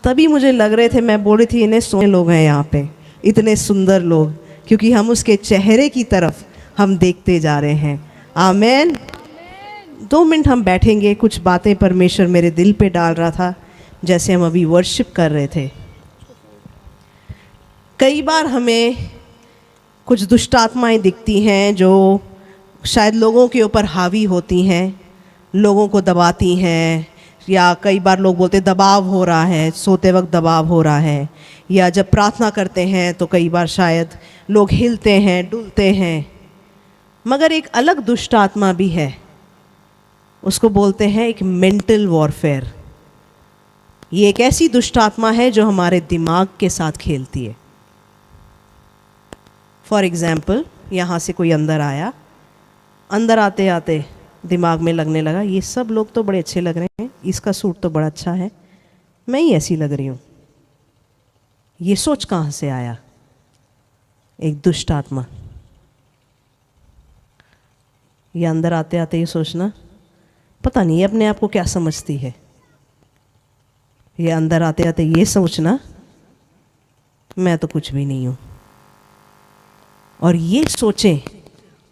तभी मुझे लग रहे थे, मैं बोल रही थी इन्हें सोने लोग हैं यहाँ पे, इतने सुंदर लोग, क्योंकि हम उसके चेहरे की तरफ हम देखते जा रहे हैं। आमेन। 2 मिनट हम बैठेंगे, कुछ बातें परमेश्वर मेरे दिल पे डाल रहा था जैसे हम अभी वर्शिप कर रहे थे। कई बार हमें कुछ दुष्ट आत्माएं दिखती हैं जो शायद लोगों के ऊपर हावी होती हैं, लोगों को दबाती हैं, या कई बार लोग बोलते दबाव हो रहा है, सोते वक्त दबाव हो रहा है, या जब प्रार्थना करते हैं तो कई बार शायद लोग हिलते हैं, डुलते हैं। मगर एक अलग दुष्ट आत्मा भी है, उसको बोलते हैं एक मेंटल वॉरफेयर। ये एक ऐसी दुष्ट आत्मा है जो हमारे दिमाग के साथ खेलती है। फॉर एग्ज़ाम्पल, यहाँ से कोई अंदर आया, अंदर आते आते दिमाग में लगने लगा ये सब लोग तो बड़े अच्छे लग रहे हैं, इसका सूट तो बड़ा अच्छा है, मैं ही ऐसी लग रही हूँ। ये सोच कहाँ से आया? एक दुष्ट आत्मा। ये अंदर आते आते ये सोचना, पता नहीं ये अपने आप को क्या समझती है। ये अंदर आते आते ये सोचना, मैं तो कुछ भी नहीं हूँ। और ये सोचें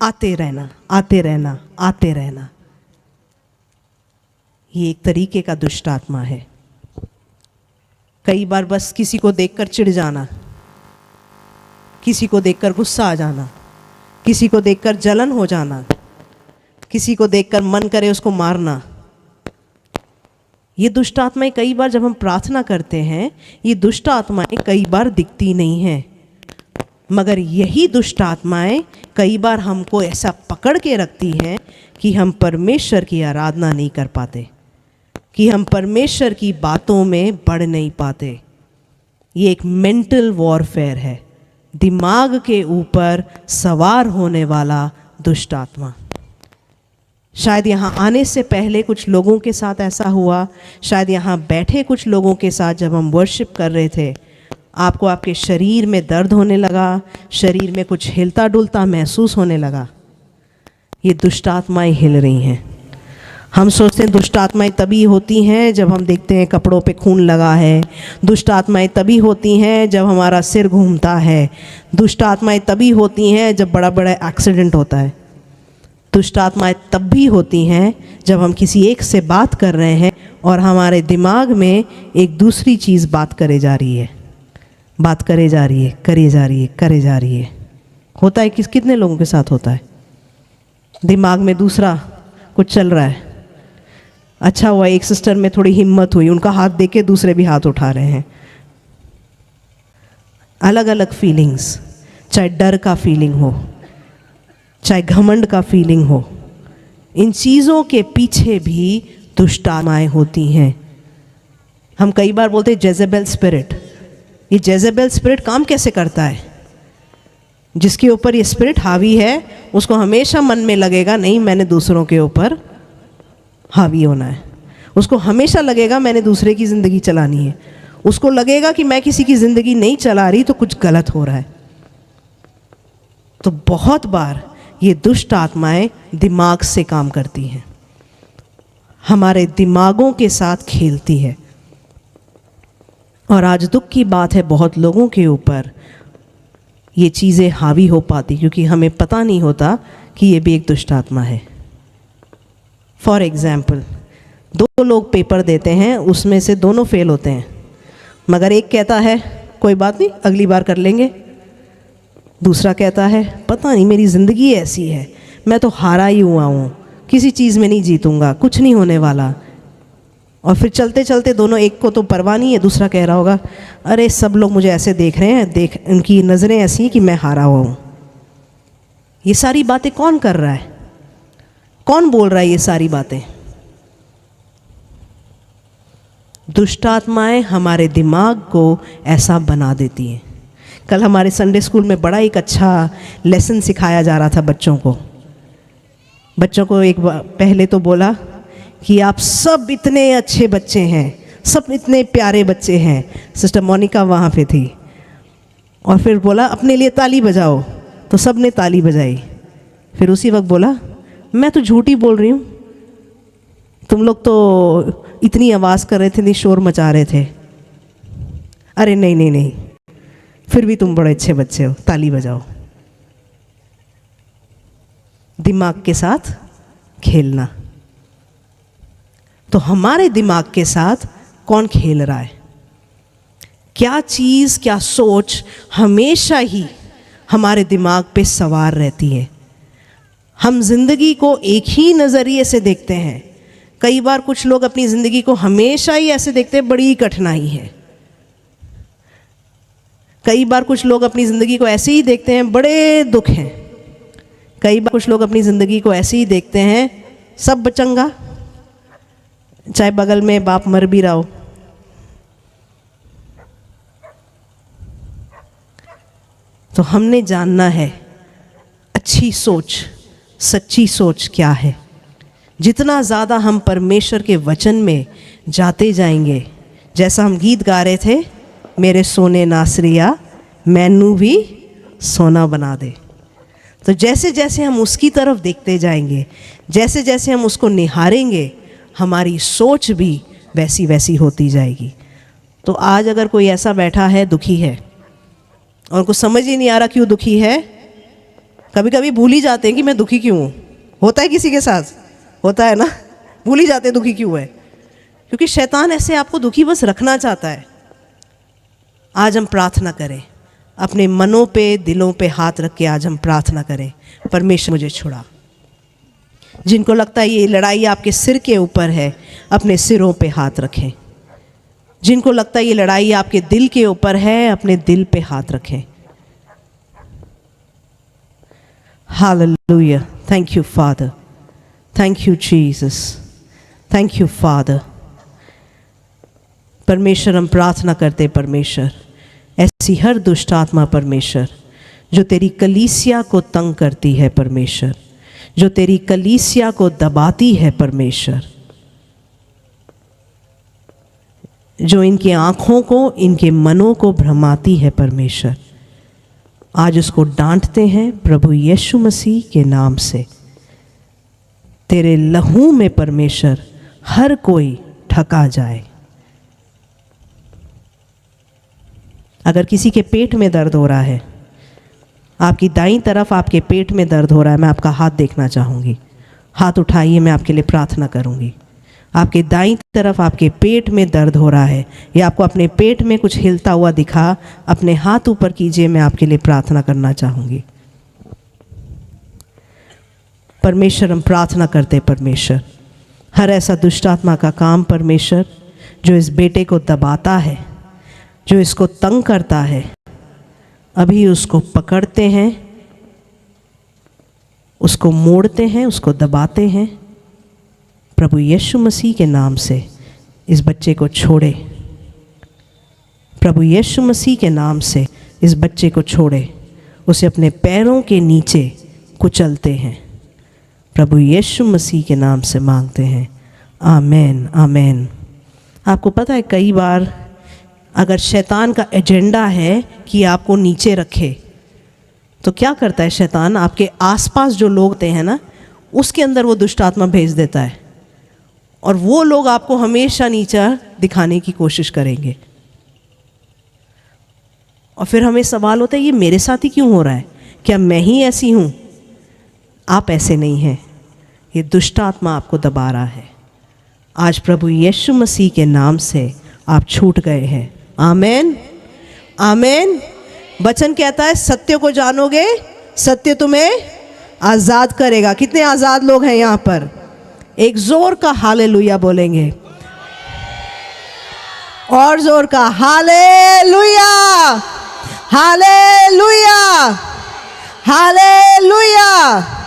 आते रहना, आते रहना, आते रहना। ये एक तरीके का दुष्ट आत्मा है। कई बार बस किसी को देखकर चिढ़ जाना, किसी को देखकर गुस्सा आ जाना, किसी को देखकर जलन हो जाना, किसी को देखकर मन करे उसको मारना। ये दुष्ट आत्माएं कई बार जब हम प्रार्थना करते हैं, ये दुष्ट आत्माएं कई बार दिखती नहीं हैं, मगर यही दुष्ट आत्माएं कई बार हमको ऐसा पकड़ के रखती हैं कि हम परमेश्वर की आराधना नहीं कर पाते, कि हम परमेश्वर की बातों में बढ़ नहीं पाते। ये एक मेंटल वॉरफेयर है, दिमाग के ऊपर सवार होने वाला दुष्ट आत्मा। शायद यहाँ आने से पहले कुछ लोगों के साथ ऐसा हुआ, शायद यहाँ बैठे कुछ लोगों के साथ जब हम वर्शिप कर रहे थे, आपको आपके शरीर में दर्द होने लगा, शरीर में कुछ हिलता डुलता महसूस होने लगा। ये दुष्ट आत्माएं हिल रही हैं। हम सोचते हैं दुष्ट आत्माएं तभी होती हैं जब हम देखते हैं कपड़ों पे खून लगा है, दुष्ट आत्माएं तभी होती हैं जब हमारा सिर घूमता है, दुष्ट आत्माएं तभी होती हैं जब बड़ा बड़ा एक्सीडेंट होता है, दुष्ट आत्माएं तब भी होती हैं जब हम किसी एक से बात कर रहे हैं और हमारे दिमाग में एक दूसरी चीज़ बात करे जा रही है, बात करे जा रही है, करे जा रही है, करे जा रही है। होता है कितने लोगों के साथ होता है, दिमाग में दूसरा कुछ चल रहा है। अच्छा हुआ एक सिस्टर में थोड़ी हिम्मत हुई, उनका हाथ देख के दूसरे भी हाथ उठा रहे हैं। अलग अलग फीलिंग्स, चाहे डर का फीलिंग हो, चाहे घमंड का फीलिंग हो, इन चीज़ों के पीछे भी दुष्ट आत्माएं होती हैं। हम कई बार बोलते हैं जेजेबेल स्पिरिट। ये जेजेबेल स्पिरिट काम कैसे करता है? जिसके ऊपर ये स्पिरिट हावी है, उसको हमेशा मन में लगेगा नहीं मैंने दूसरों के ऊपर हावी होना है, उसको हमेशा लगेगा मैंने दूसरे की ज़िंदगी चलानी है, उसको लगेगा कि मैं किसी की ज़िंदगी नहीं चला रही तो कुछ गलत हो रहा है। तो बहुत बार ये दुष्ट आत्माएं दिमाग से काम करती हैं, हमारे दिमागों के साथ खेलती है। और आज दुख की बात है, बहुत लोगों के ऊपर ये चीज़ें हावी हो पाती क्योंकि हमें पता नहीं होता कि ये भी एक दुष्ट आत्मा है। फॉर एग्ज़ाम्पल, 2 लोग पेपर देते हैं, उसमें से दोनों फेल होते हैं, मगर एक कहता है कोई बात नहीं अगली बार कर लेंगे, दूसरा कहता है पता नहीं मेरी ज़िंदगी ऐसी है, मैं तो हारा ही हुआ हूँ, किसी चीज़ में नहीं जीतूँगा, कुछ नहीं होने वाला। और फिर चलते चलते दोनों, एक को तो परवाह नहीं है, दूसरा कह रहा होगा अरे सब लोग मुझे ऐसे देख रहे हैं, देख उनकी नज़रें ऐसी हैं कि मैं हारा हुआ हूँ। ये सारी बातें कौन कर रहा है? कौन बोल रहा है ये सारी बातें? दुष्ट आत्माएं हमारे दिमाग को ऐसा बना देती हैं। कल हमारे संडे स्कूल में बड़ा एक अच्छा लेसन सिखाया जा रहा था बच्चों को। बच्चों को एक पहले तो बोला कि आप सब इतने अच्छे बच्चे हैं, सब इतने प्यारे बच्चे हैं। सिस्टर मोनिका वहाँ पे थी। और फिर बोला अपने लिए ताली बजाओ, तो सब ने ताली बजाई। फिर उसी वक्त बोला मैं तो झूठी बोल रही हूँ, तुम लोग तो इतनी आवाज़ कर रहे थे, इतनी शोर मचा रहे थे। अरे नहीं नहीं नहीं, फिर भी तुम बड़े अच्छे बच्चे हो, ताली बजाओ। दिमाग के साथ खेलना। तो हमारे दिमाग के साथ कौन खेल रहा है? क्या चीज़, क्या सोच हमेशा ही हमारे दिमाग पे सवार रहती है? हम जिंदगी को एक ही नज़रिए से देखते हैं। कई बार कुछ लोग अपनी ज़िंदगी को हमेशा ही ऐसे देखते हैं, बड़ी कठिनाई है। कई बार कुछ लोग अपनी ज़िंदगी को ऐसे ही देखते हैं, बड़े दुख हैं। कई बार कुछ लोग अपनी ज़िंदगी को ऐसे ही देखते हैं, सब चंगा, चाहे बगल में बाप मर भी रहा हो। तो हमने जानना है अच्छी सोच, सच्ची सोच क्या है। जितना ज़्यादा हम परमेश्वर के वचन में जाते जाएंगे, जैसा हम गीत गा रहे थे, मेरे सोने नासरिया मैनू भी सोना बना दे। तो जैसे जैसे हम उसकी तरफ देखते जाएंगे, जैसे जैसे हम उसको निहारेंगे, हमारी सोच भी वैसी वैसी होती जाएगी। तो आज अगर कोई ऐसा बैठा है, दुखी है और कुछ समझ ही नहीं आ रहा क्यों दुखी है, कभी कभी भूल ही जाते हैं कि मैं दुखी क्यों हूँ। होता है किसी के साथ, होता है ना, भूल ही जाते हैं दुखी क्यों है, क्योंकि शैतान ऐसे आपको दुखी बस रखना चाहता है। आज हम प्रार्थना करें, अपने मनों पे, दिलों पे हाथ रख के आज हम प्रार्थना करें, परमेश्वर मुझे छुड़ा। जिनको लगता है ये लड़ाई आपके सिर के ऊपर है, अपने सिरों पे हाथ रखें। जिनको लगता है ये लड़ाई आपके दिल के ऊपर है, अपने दिल पे हाथ रखें। Hallelujah, thank you father, thank you Jesus, thank you father. परमेश्वर हम प्रार्थना करते, परमेश्वर ऐसी हर दुष्ट आत्मा परमेश्वर जो तेरी कलीसिया को तंग करती है, परमेश्वर जो तेरी कलीसिया को दबाती है, परमेश्वर जो इनकी आँखों को, इनके मनों को भ्रमाती है, परमेश्वर आज उसको डांटते हैं प्रभु यीशु मसीह के नाम से। तेरे लहू में परमेश्वर हर कोई ठका जाए। अगर किसी के पेट में दर्द हो रहा है, आपकी दाईं तरफ आपके पेट में दर्द हो रहा है, मैं आपका हाथ देखना चाहूँगी। हाथ उठाइए, मैं आपके लिए प्रार्थना करूँगी। आपके दाईं तरफ आपके पेट में दर्द हो रहा है या आपको अपने पेट में कुछ हिलता हुआ दिखा, अपने हाथ ऊपर कीजिए, मैं आपके लिए प्रार्थना करना चाहूँगी। परमेश्वर हम प्रार्थना करते, परमेश्वर हर ऐसा दुष्ट आत्मा का काम परमेश्वर जो इस बेटे को दबाता है, जो इसको तंग करता है, अभी उसको पकड़ते हैं, उसको मोड़ते हैं, उसको दबाते हैं। प्रभु यीशु मसीह के नाम से इस बच्चे को छोड़े। प्रभु यीशु मसीह के नाम से इस बच्चे को छोड़े, उसे अपने पैरों के नीचे कुचलते हैं। प्रभु यीशु मसीह के नाम से मांगते हैं, आमेन, आमेन। आपको पता है कई बार अगर शैतान का एजेंडा है कि आपको नीचे रखे, तो क्या करता है शैतान? आपके आसपास जो लोग होते हैं ना, उसके अंदर वो दुष्ट आत्मा भेज देता है और वो लोग आपको हमेशा नीचा दिखाने की कोशिश करेंगे। और फिर हमें सवाल होता है, ये मेरे साथ ही क्यों हो रहा है? क्या मैं ही ऐसी हूँ? आप ऐसे नहीं हैं, ये दुष्ट आत्मा आपको दबा रहा है। आज प्रभु यीशु मसीह के नाम से आप छूट गए हैं। आमेन, आमेन। वचन कहता है सत्य को जानोगे, सत्य तुम्हें आज़ाद करेगा। कितने आज़ाद लोग हैं यहाँ पर? एक जोर का हालेलुया बोलेंगे, और जोर का हालेलुया, हालेलुया, हालेलुया।